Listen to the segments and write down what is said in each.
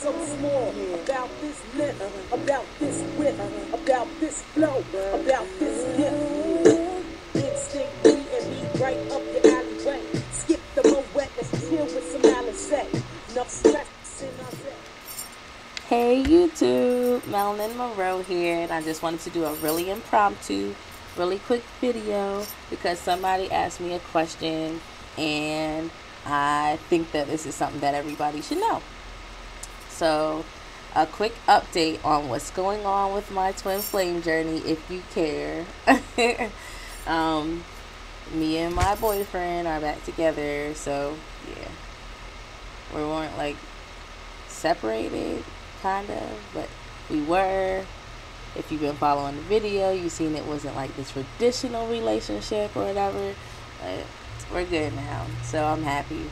so small. About this lift, about this width, about this flow, about this gift. Instinct me and me right up your alleyway. Skip the moet, let's chill with some Alizé. Enough stress in our day. Hey YouTube, Marilyn Monroe here, and I just wanted to do a really impromptu, really quick video because somebody asked me a question and I think that this is something that everybody should know. So, a quick update on what's going on with my twin flame journey if you care. um, Me and my boyfriend are back together, so yeah. We weren't like separated kind of, but we were. If you've been following the video, you've seen it wasn't like this traditional relationship or whatever, but we're good now, so I'm happy.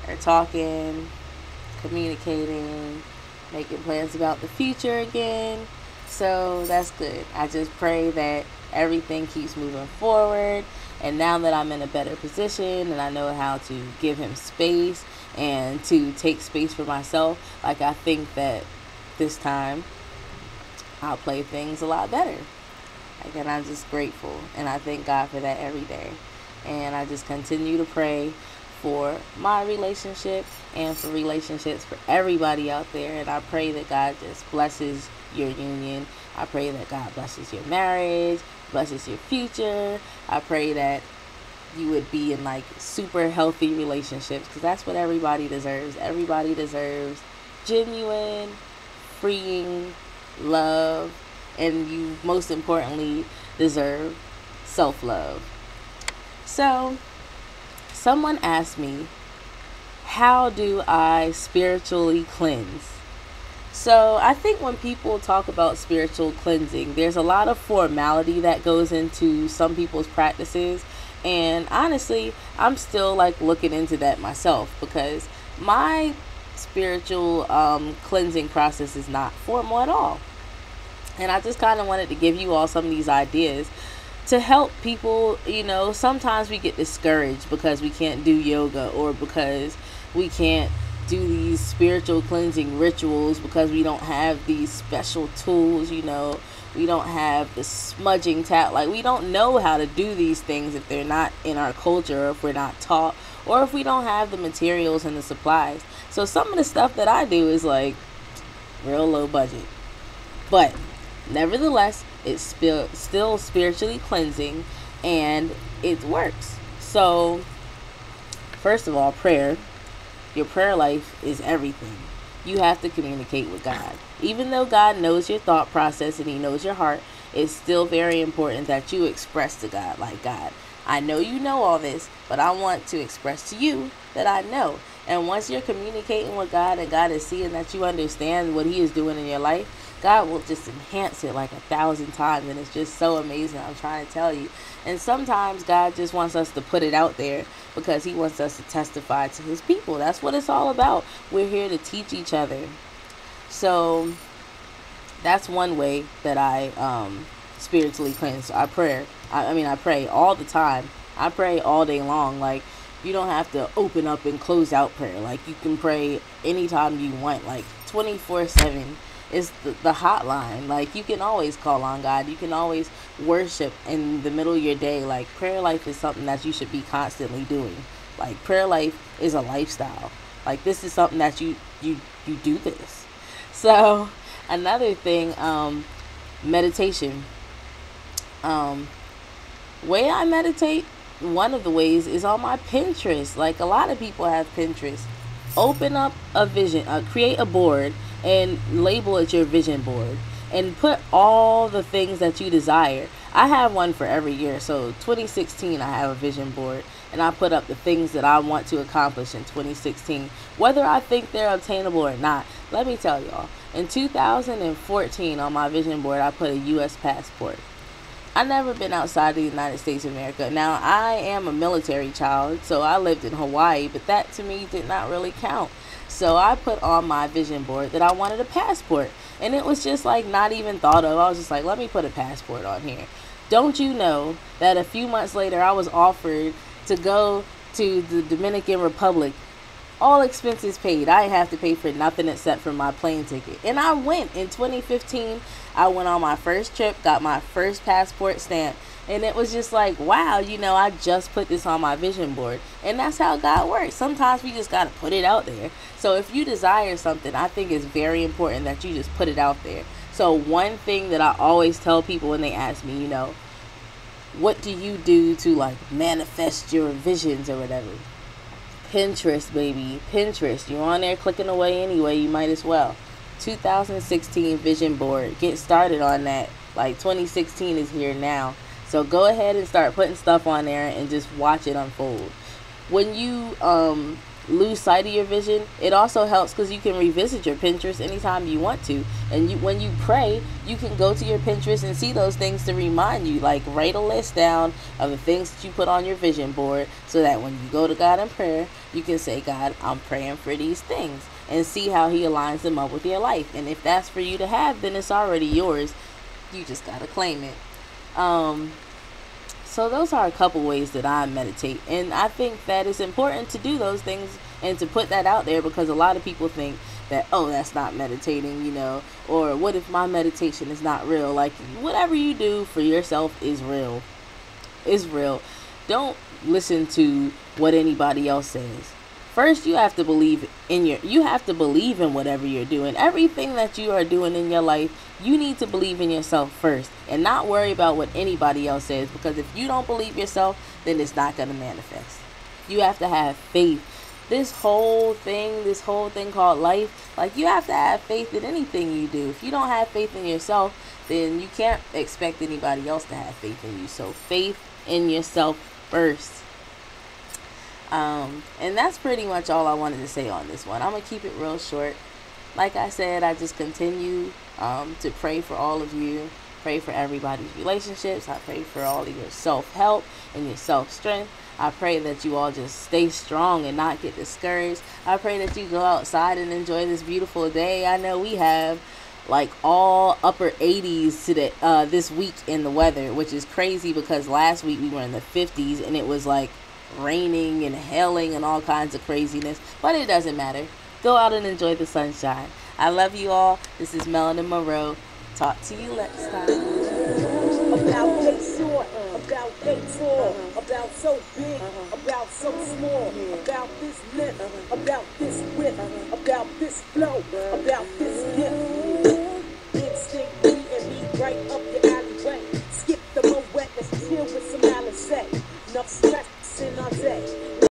We're talking, communicating, making plans about the future again, so that's good. I just pray that everything keeps moving forward, and now that I'm in a better position and I know how to give him space and to take space for myself, like I think that this time I'll play things a lot better. Like, and I'm just grateful, and I thank God for that every day. And I just continue to pray for my relationship and for relationships for everybody out there. And I pray that God just blesses your union. I pray that God blesses your marriage, blesses your future. I pray that you would be in like super healthy relationships, because that's what everybody deserves. Everybody deserves genuine, freeing love, and you most importantly deserve self-love. So someone asked me, how do I spiritually cleanse? So I think when people talk about spiritual cleansing, there's a lot of formality that goes into some people's practices, and honestly I'm still like looking into that myself, because my spiritual cleansing process is not formal at all. And I just kind of wanted to give you all some of these ideas to help people. Sometimes we get discouraged because we can't do yoga, or because we can't do these spiritual cleansing rituals because we don't have these special tools. We don't have the smudging tap. Like, we don't know how to do these things if they're not in our culture, or if we're not taught, or if we don't have the materials and the supplies. So some of the stuff that I do is like real low budget, but nevertheless it's still spiritually cleansing, and it works. So first of all, prayer. Your prayer life is everything. You have to communicate with God. Even though God knows your thought process and he knows your heart, it's still very important that you express to God, like, God, I know you know all this, but I want to express to you that I know. And once you're communicating with God and God is seeing that you understand what he is doing in your life, God will just enhance it like 1,000 times. And it's just so amazing, I'm trying to tell you. And sometimes God just wants us to put it out there because he wants us to testify to his people. That's what it's all about. We're here to teach each other. So that's one way that I spiritually cleanse. I pray all the time. I pray all day long. Like, you don't have to open up and close out prayer. Like, you can pray anytime you want, like 24/7 is the hotline. Like, you can always call on God. You can always worship in the middle of your day. Like, prayer life is something that you should be constantly doing. Like, prayer life is a lifestyle. Like, this is something that you do this. So another thing, meditation. Way I meditate, one of the ways is on my Pinterest. Like, a lot of people have Pinterest. Open up a vision, create a board and label it your vision board, and put all the things that you desire. I have one for every year. So 2016 I have a vision board, and I put up the things that I want to accomplish in 2016, whether I think they're obtainable or not. Let me tell y'all, in 2014 on my vision board I put a US passport. I've never been outside the United States of America. Now, I am a military child, so I lived in Hawaii, but that to me did not really count. So I put on my vision board that I wanted a passport, and it was just like not even thought of. I was just like, let me put a passport on here. Don't you know that a few months later I was offered to go to the Dominican Republic all expenses paid. I didn't have to pay for nothing except for my plane ticket. And I went in 2015. I went on my first trip, got my first passport stamp, and it was just like, wow, I just put this on my vision board. And that's how God works. Sometimes we just got to put it out there. So if you desire something, I think it's very important that you just put it out there. So one thing that I always tell people when they ask me, what do you do to like manifest your visions or whatever? Pinterest, baby. Pinterest. You're on there clicking away anyway. You might as well. 2016 vision board. Get started on that. Like 2016 is here now. So go ahead and start putting stuff on there and just watch it unfold. When you lose sight of your vision, it also helps because you can revisit your Pinterest anytime you want to. And when you pray, you can go to your Pinterest and see those things to remind you. Like write a list down of the things that you put on your vision board so that when you go to God in prayer, you can say, God, I'm praying for these things, and see how he aligns them up with your life. And if that's for you to have, then it's already yours. You just got to claim it. So those are a couple ways that I meditate. And I think that it's important to do those things and to put that out there, because a lot of people think that, oh, that's not meditating, or what if my meditation is not real? Like, whatever you do for yourself is real. Is real. Don't listen to what anybody else says. First, you have to believe in whatever you're doing. Everything that you are doing in your life, you need to believe in yourself first and not worry about what anybody else says, because if you don't believe yourself, then it's not going to manifest. You have to have faith. This whole thing called life, like, you have to have faith in anything you do. If you don't have faith in yourself, then you can't expect anybody else to have faith in you. So faith in yourself first. And that's pretty much all I wanted to say on this one. I'm going to keep it real short. Like I said, I just continue to pray for all of you. Pray for everybody's relationships. I pray for all of your self-help and your self-strength. I pray that you all just stay strong and not get discouraged. I pray that you go outside and enjoy this beautiful day. I know we have like all upper 80s today, this week in the weather, which is crazy because last week we were in the 50s and it was like raining and hailing and all kinds of craziness. But it doesn't matter. Go out and enjoy the sunshine. I love you all. This is Melanin Monroe. Talk to you next time. About they short, about they tall, about so big, about so small, about this length, about this width, about this flow, about this gift. Instinct me and me right up your alleyway. Skip the moet, let's chill with some Alizé. Enough stress in our day.